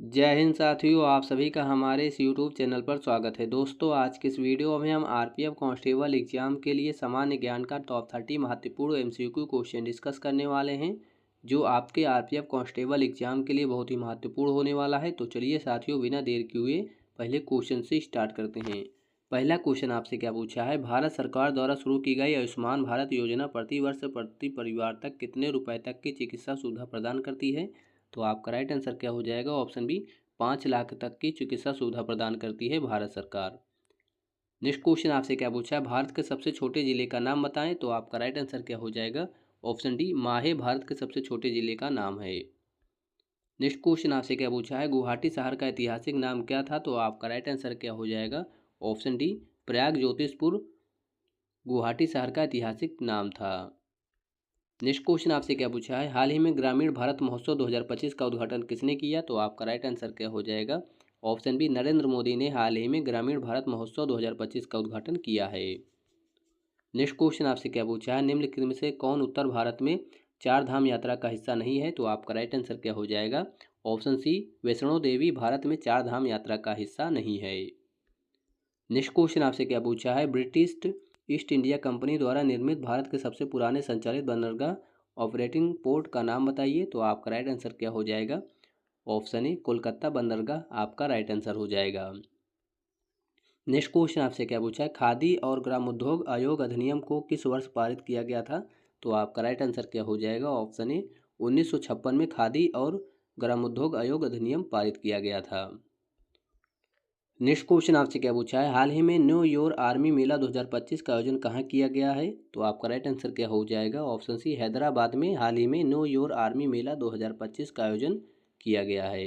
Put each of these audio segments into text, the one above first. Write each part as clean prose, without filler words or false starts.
जय हिंद साथियों, आप सभी का हमारे इस यूट्यूब चैनल पर स्वागत है। दोस्तों, आज के इस वीडियो में हम आरपीएफ कांस्टेबल एग्जाम के लिए सामान्य ज्ञान का टॉप 30 महत्वपूर्ण एमसीक्यू क्वेश्चन डिस्कस करने वाले हैं, जो आपके आरपीएफ कांस्टेबल एग्जाम के लिए बहुत ही महत्वपूर्ण होने वाला है। तो चलिए साथियों, बिना देर किए हुए पहले क्वेश्चन से स्टार्ट करते हैं। पहला क्वेश्चन आपसे क्या पूछा है, भारत सरकार द्वारा शुरू की गई आयुष्मान भारत योजना प्रति वर्ष प्रति परिवार तक कितने रुपए तक की चिकित्सा सुविधा प्रदान करती है? तो आपका राइट आंसर क्या हो जाएगा? ऑप्शन बी, 5 लाख तक की चिकित्सा सुविधा प्रदान करती है भारत सरकार। नेक्स्ट क्वेश्चन आपसे क्या पूछा है, भारत के सबसे छोटे जिले का नाम बताएं। तो आपका राइट आंसर क्या हो जाएगा? ऑप्शन डी, माहे भारत के सबसे छोटे जिले का नाम है। नेक्स्ट क्वेश्चन आपसे क्या पूछा है, गुवाहाटी शहर का ऐतिहासिक नाम क्या था? तो आपका राइट आंसर क्या हो जाएगा? ऑप्शन डी, प्रयाग ज्योतिषपुर गुवाहाटी शहर का ऐतिहासिक नाम था। नेक्स्ट क्वेश्चन आपसे क्या पूछा है, हाल ही में ग्रामीण भारत महोत्सव 2025 का उद्घाटन किसने किया? तो आपका राइट आंसर क्या हो जाएगा? ऑप्शन बी, नरेंद्र मोदी ने हाल ही में ग्रामीण भारत महोत्सव 2025 का उद्घाटन किया है। नेक्स्ट क्वेश्चन आपसे क्या पूछा है, निम्नलिखित में से कौन उत्तर भारत में चार धाम यात्रा का हिस्सा नहीं है? तो आपका राइट आंसर क्या हो जाएगा? ऑप्शन सी, वैष्णो देवी भारत में चार धाम यात्रा का हिस्सा नहीं है। नेक्स्ट क्वेश्चन आपसे क्या पूछा है, ब्रिटिश ईस्ट इंडिया कंपनी द्वारा निर्मित भारत के सबसे पुराने संचालित बंदरगाह ऑपरेटिंग पोर्ट का नाम बताइए। तो आपका राइट आंसर क्या हो जाएगा? ऑप्शन ए, कोलकाता बंदरगाह आपका राइट आंसर हो जाएगा। नेक्स्ट क्वेश्चन आपसे क्या पूछा है, खादी और ग्रामोद्योग आयोग अधिनियम को किस वर्ष पारित किया गया था? तो आपका राइट आंसर क्या हो जाएगा? ऑप्शन ए, 1956 में खादी और ग्रामोद्योग आयोग अधिनियम पारित किया गया था। नेक्स्ट क्वेश्चन आपसे क्या पूछा है, हाल ही में न्यू योर आर्मी मेला 2025 का आयोजन कहाँ किया गया है? तो आपका राइट आंसर क्या हो जाएगा? ऑप्शन सी, हैदराबाद में हाल ही में न्यू योर आर्मी मेला 2025 का आयोजन किया गया है।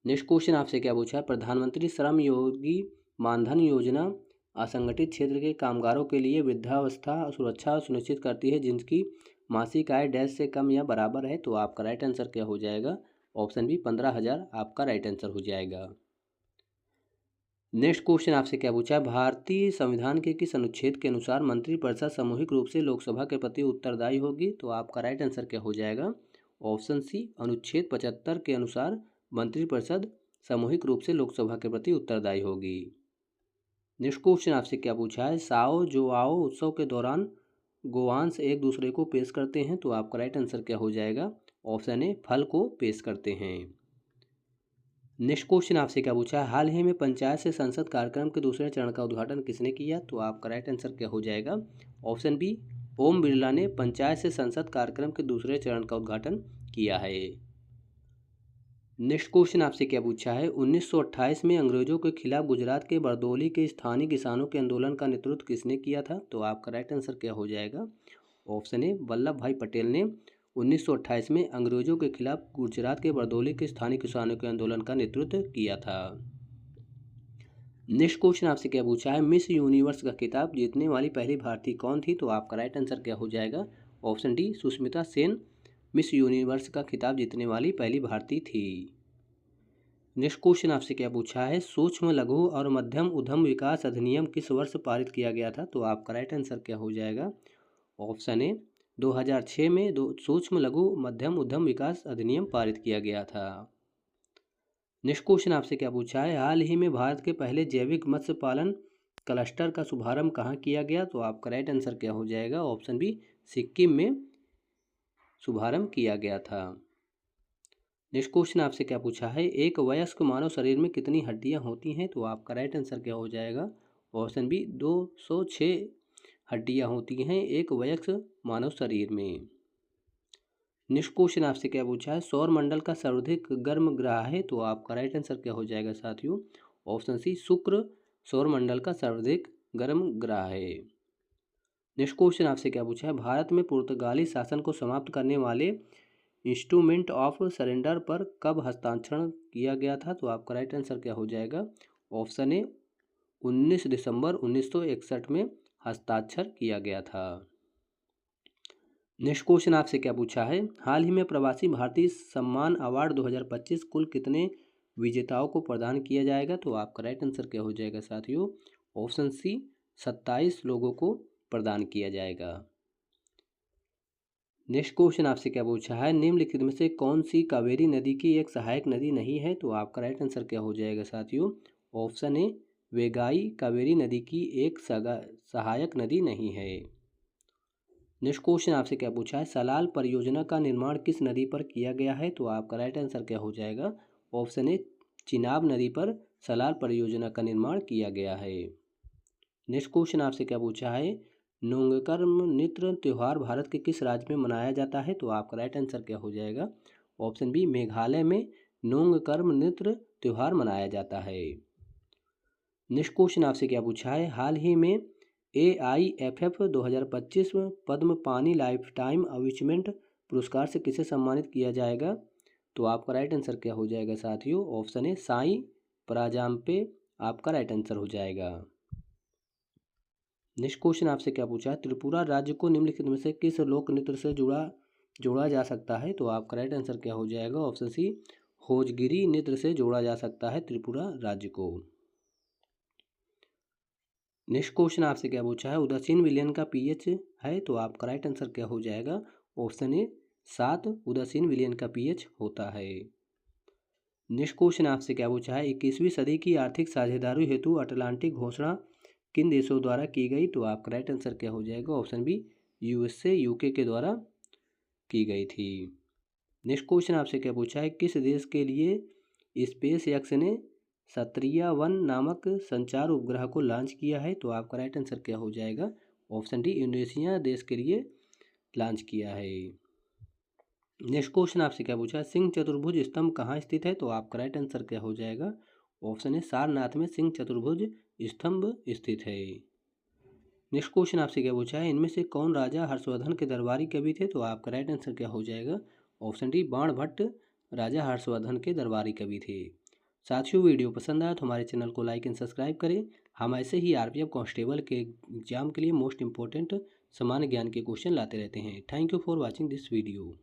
नेक्स्ट क्वेश्चन आपसे क्या पूछा है, प्रधानमंत्री श्रम योगी मानधन योजना असंगठित क्षेत्र के कामगारों के लिए वृद्धावस्था सुरक्षा सुनिश्चित करती है जिनकी मासिक आय डैश से कम या बराबर है। तो आपका राइट आंसर क्या हो जाएगा? ऑप्शन बी, 15,000 आपका राइट आंसर हो जाएगा। नेक्स्ट क्वेश्चन आपसे क्या पूछा है, भारतीय संविधान के किस अनुच्छेद के अनुसार मंत्रिपरिषद सामूहिक रूप से लोकसभा के प्रति उत्तरदायी होगी? तो आपका राइट आंसर क्या हो जाएगा? ऑप्शन सी, अनुच्छेद 75 के अनुसार मंत्रिपरिषद सामूहिक रूप से लोकसभा के प्रति उत्तरदायी होगी। नेक्स्ट क्वेश्चन आपसे क्या पूछा है, साओ जोआओ उत्सव के दौरान गोवांश एक दूसरे को पेश करते हैं। तो आपका राइट आंसर क्या हो जाएगा? ऑप्शन ए, फल को पेश करते हैं। नेक्स्ट क्वेश्चन आपसे क्या पूछा है, हाल ही में पंचायत से संसद कार्यक्रम के दूसरे चरण का उद्घाटन किसने किया? तो आपका राइट आंसर क्या हो जाएगा? ऑप्शन बी, ओम बिरला ने पंचायत से संसद कार्यक्रम के दूसरे चरण का उद्घाटन किया है। नेक्स्ट क्वेश्चन आपसे क्या पूछा है, 1928 में अंग्रेजों के खिलाफ गुजरात के बरदौली के स्थानीय किसानों के आंदोलन का नेतृत्व किसने किया था? तो आपका राइट आंसर क्या हो जाएगा? ऑप्शन ए, वल्लभ भाई पटेल ने 1928 में अंग्रेजों के खिलाफ गुजरात के बरदौली के स्थानीय किसानों के आंदोलन का नेतृत्व किया था। नेक्स्ट क्वेश्चन आपसे क्या पूछा है, मिस यूनिवर्स का खिताब जीतने वाली पहली भारतीय कौन थी? तो आपका राइट आंसर क्या हो जाएगा? Option D, Sushmita Sen miss universe का खिताब जीतने वाली पहली भारतीय थी। नेक्स्ट क्वेश्चन आपसे क्या पूछा है, सूक्ष्म लघु और मध्यम उद्यम विकास अधिनियम किस वर्ष पारित किया गया था? तो आपका राइट आंसर क्या हो जाएगा? ऑप्शन ए, 2006 में सूक्ष्म लघु मध्यम उद्यम विकास अधिनियम पारित किया गया था। नेक्स्ट क्वेश्चन आपसे क्या पूछा है, हाल ही में भारत के पहले जैविक मत्स्य पालन क्लस्टर का शुभारंभ कहाँ किया गया? तो आपका राइट आंसर क्या हो जाएगा? ऑप्शन बी, सिक्किम में शुभारंभ किया गया था। नेक्स्ट क्वेश्चन आपसे क्या पूछा है, एक वयस्क मानव शरीर में कितनी हड्डियां होती हैं? तो आपका राइट आंसर क्या हो जाएगा? ऑप्शन बी, 206 हड्डियां होती हैं एक वयस्क मानव शरीर में। नेक्स्ट क्वेश्चन आपसे क्या पूछा है, सौर मंडल का सर्वाधिक गर्म ग्रह है? तो आपका राइट आंसर क्या हो जाएगा साथियों? ऑप्शन सी, शुक्र सौर मंडल का सर्वाधिक गर्म ग्रह है। नेक्स्ट क्वेश्चन आपसे क्या पूछा है, भारत में पुर्तगाली शासन को समाप्त करने वाले इंस्ट्रूमेंट ऑफ सरेंडर पर कब हस्ताक्षर किया गया था? तो आपका राइट आंसर क्या हो जाएगा? ऑप्शन ए, 19 दिसंबर 1961 में हस्ताक्षर किया गया था। नेक्स्ट क्वेश्चन आपसे क्या पूछा है, हाल ही में प्रवासी भारतीय सम्मान अवार्ड 2025 कुल कितने विजेताओं को प्रदान किया जाएगा? तो आपका राइट आंसर क्या हो जाएगा साथियों? ऑप्शन सी, 27 लोगों को प्रदान किया जाएगा। नेक्स्ट क्वेश्चन आपसे क्या पूछा है, निम्नलिखित में से कौन सी कावेरी नदी की एक सहायक नदी नहीं है? तो आपका राइट आंसर क्या हो जाएगा साथियों? ऑप्शन ए वेगाई कावेरी नदी की एक सहायक नदी नहीं है। नेक्स्ट क्वेश्चन आपसे क्या पूछा है, सलाल परियोजना का निर्माण किस नदी पर किया गया है? तो आपका राइट आंसर क्या हो जाएगा? ऑप्शन ए चिनाब नदी पर सलाल परियोजना का निर्माण किया गया है। नेक्स्ट क्वेश्चन आपसे क्या पूछा है, नोंगकर्म नृत्य त्यौहार भारत के किस राज्य में मनाया जाता है? तो आपका राइट आंसर क्या हो जाएगा? ऑप्शन बी मेघालय में नोंगकर्म नृत्य त्यौहार मनाया जाता है। नेक्स्ट क्वेश्चन आपसे क्या पूछा है, हाल ही में AIFF 2025 पद्म पानी लाइफ टाइम अचीवमेंट पुरस्कार से किसे सम्मानित किया जाएगा? तो आपका राइट आंसर क्या हो जाएगा साथियों? ऑप्शन ए साई पराजाम्पे आपका राइट आंसर हो जाएगा। नेक्स्ट क्वेश्चन आपसे क्या पूछा है, त्रिपुरा राज्य को निम्नलिखित में से किस लोक नृत्य से जोड़ा जा सकता है? तो आपका राइट आंसर क्या हो जाएगा? ऑप्शन सी होजगिरी नृत्य से जोड़ा जा सकता है त्रिपुरा राज्य को। नेक्स्ट क्वेश्चन आपसे क्या पूछा है, उदासीन विलयन का pH है? तो आपका राइट आंसर क्या हो जाएगा? ऑप्शन ए 7 उदासीन विलयन का pH होता है। नेक्स्ट क्वेश्चन आपसे क्या पूछा है, 21वीं सदी की आर्थिक साझेदारी हेतु अटलांटिक घोषणा किन देशों द्वारा की गई? तो आपका राइट आंसर क्या हो जाएगा? ऑप्शन बी USA UK के द्वारा की गई थी। नेक्स्ट क्वेश्चन आपसे क्या पूछा है, किस देश के लिए स्पेस एक्स ने सत्रिया-1 नामक संचार उपग्रह को लॉन्च किया है? तो आपका राइट आंसर क्या हो जाएगा? ऑप्शन डी इंडोनेशिया देश के लिए लॉन्च किया है। नेक्स्ट क्वेश्चन आपसे क्या पूछा है, सिंह चतुर्भुज स्तंभ कहाँ स्थित है? तो आपका राइट आंसर क्या हो जाएगा? ऑप्शन ए सारनाथ में सिंह चतुर्भुज स्तंभ स्थित है। नेक्स्ट क्वेश्चन आपसे क्या पूछा है, इनमें से कौन राजा हर्षवर्धन के दरबारी कवि थे? तो आपका राइट आंसर क्या हो जाएगा? ऑप्शन डी बाणभट्ट राजा हर्षवर्धन के दरबारी कवि थे। साथियों वीडियो पसंद आया तो हमारे चैनल को लाइक एंड सब्सक्राइब करें। हम ऐसे ही RPF कांस्टेबल के एग्जाम के लिए मोस्ट इंपॉर्टेंट सामान्य ज्ञान के क्वेश्चन लाते रहते हैं। Thank you for watching this video.